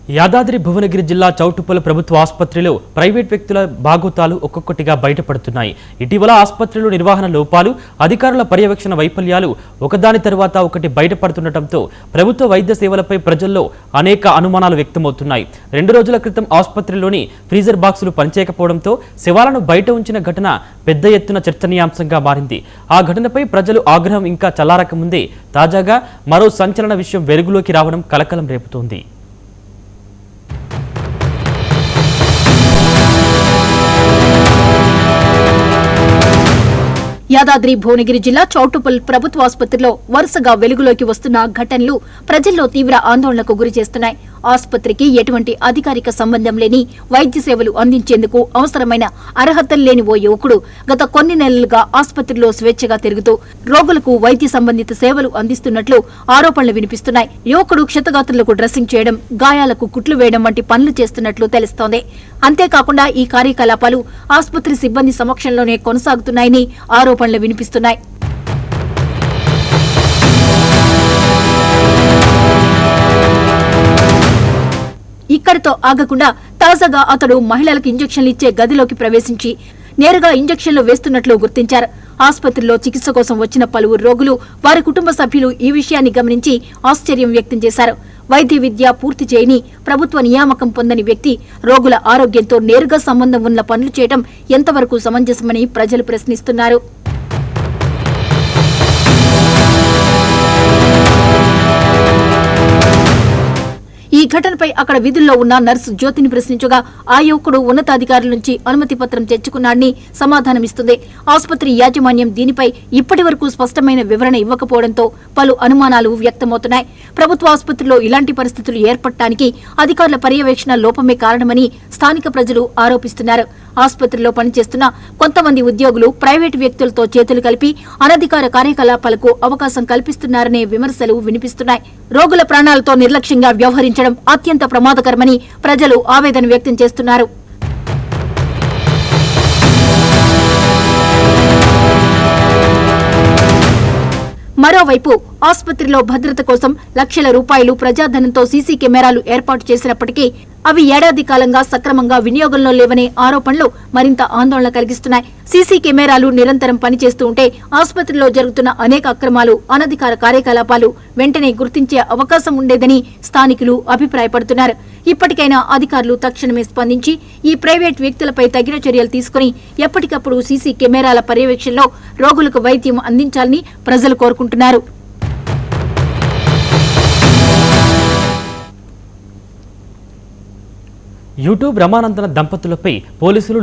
యాదాద్రి భువనగిరి జిల్లా చౌటుప్పల్ ప్రభుత్వ ఆసుపత్రిలో ప్రైవేట్ వ్యక్తుల బాగోతాలు ఒక్కొక్కటిగా బయటపడుతున్నాయి. ఇటీవల ఆసుపత్రిలో నిర్వహణ లోపాలు, అధికారుల పర్యవేక్షణ వైఫల్యాలు ఒకదాని తర్వాత ఒకటి బయటపడుతుండటంతో ప్రభుత్వ వైద్య సేవలపై ప్రజల్లో అనేక అనుమానాలు వ్యక్తమవుతున్నాయి. 2 రోజుల క్రితం ఆసుపత్రిలోని ఫ్రీజర్ బాక్సులు పనిచేయకపోవడంతో శవాలను బయట ఉంచిన ఘటన పెద్ద ఎత్తున చర్చనీయాంశంగా మారింది. ఆ ఘటనపై ప్రజలు ఆగ్రహం ఇంకా చల్లారకముందే తాజాగా మరో సంచలన విషయం వెలుగులోకి రావడం కలకలం రేపుతోంది. యాదాద్రి భువనగిరి జిల్లా చౌటుప్పల్ ప్రభుత్వ ఆసుపత్రిలో వరుసగా వెలుగులోకి వస్తున్న ఘటనలు ప్రజల్లో తీవ్ర ఆందోళనకు గురిచేస్తున్నాయి. ఆసుపత్రికి ఎటువంటి అధికారిక సంబంధం లేని వైద్య సేవలు అందించేందుకు అవసరమైన అర్హతలు లేని ఓ యువకుడు గత కొన్ని నెలలుగా ఆసుపత్రిలో స్వేచ్ఛగా తిరుగుతూ రోగులకు వైద్య సంబంధిత సేవలు అందిస్తున్నట్లు ఆరోపణలు వినిపిస్తున్నాయి. యువకుడు క్షతగాత్రులకు డ్రెస్సింగ్ చేయడం, గాయాలకు కుట్లు వేయడం వంటి పనులు చేస్తున్నట్లు తెలుస్తోంది. అంతేకాకుండా ఈ కార్యకలాపాలు ఆసుపత్రి సిబ్బంది సమక్షంలోనే కొనసాగుతున్నాయని ఆరోపణలు వినిపిస్తున్నాయి. ఇక్కడితో ఆగకుండా తాజాగా అతడు మహిళలకు ఇంజెక్షన్లు ఇచ్చే గదిలోకి ప్రవేశించి నేరుగా ఇంజెక్షన్లు వేస్తున్నట్లు గుర్తించారు. ఆసుపత్రిలో చికిత్స కోసం వచ్చిన పలువురు రోగులు, వారి కుటుంబ సభ్యులు ఈ విషయాన్ని గమనించి ఆశ్చర్యం వ్యక్తం చేశారు. వైద్య విద్య పూర్తి చేయని, ప్రభుత్వ నియామకం పొందని వ్యక్తి రోగుల ఆరోగ్యంతో నేరుగా సంబంధం ఉన్న పనులు చేయడం ఎంతవరకు సమంజసమని ప్రజలు ప్రశ్నిస్తున్నారు. ఈ ఘటనపై అక్కడ విధుల్లో ఉన్న నర్సు జ్యోతిని ప్రశ్నించగా ఆ యువకుడు ఉన్నతాధికారుల నుంచి అనుమతి పత్రం తెచ్చుకున్నాడని సమాధానమిస్తుంది. ఆసుపత్రి యాజమాన్యం దీనిపై ఇప్పటి వరకు స్పష్టమైన వివరణ ఇవ్వకపోవడంతో పలు అనుమానాలు వ్యక్తమవుతున్నాయి. ప్రభుత్వ ఆసుపత్రిలో ఇలాంటి పరిస్థితులు ఏర్పడటానికి అధికారుల పర్యవేక్షణ లోపమే కారణమని స్థానిక ప్రజలు ఆరోపిస్తున్నారు. ఆసుపత్రిలో పనిచేస్తున్న కొంతమంది ఉద్యోగులు ప్రైవేటు వ్యక్తులతో చేతులు కలిపి అనధికార కార్యకలాపాలకు అవకాశం కల్పిస్తున్నారనే విమర్శలు వినిపిస్తున్నాయి. రోగుల ప్రాణాలతో నిర్లక్ష్యంగా వ్యవహరించడం అత్యంత ప్రమాదకరమని ప్రజలు ఆవేదన వ్యక్తం చేస్తున్నారు. మరోవైపు ఆసుపత్రిలో భద్రత కోసం లక్షల రూపాయలు ప్రజాధనంతో సీసీ కెమెరాలు ఏర్పాటు చేసినప్పటికీ అవి ఏడాది కాలంగా సక్రమంగా వినియోగంలో లేవనే ఆరోపణలు మరింత ఆందోళన కలిగిస్తున్నాయి. సీసీ కెమెరాలు నిరంతరం పనిచేస్తూ ఉంటే ఆసుపత్రిలో జరుగుతున్న అనేక అక్రమాలు, అనధికార కార్యకలాపాలు వెంటనే గుర్తించే అవకాశం ఉండేదని స్థానికులు అభిప్రాయపడుతున్నారు. ఇప్పటికైనా అధికారులు తక్షణమే స్పందించి ఈ ప్రైవేట్ వ్యక్తులపై తగిన చర్యలు తీసుకుని ఎప్పటికప్పుడు సీసీ కెమెరాల పర్యవేక్షణలో రోగులకు వైద్యం అందించాలని ప్రజలు కోరుకుంటున్నారు. యూట్యూబ్ రమానందన దంపతులపై పోలీసులు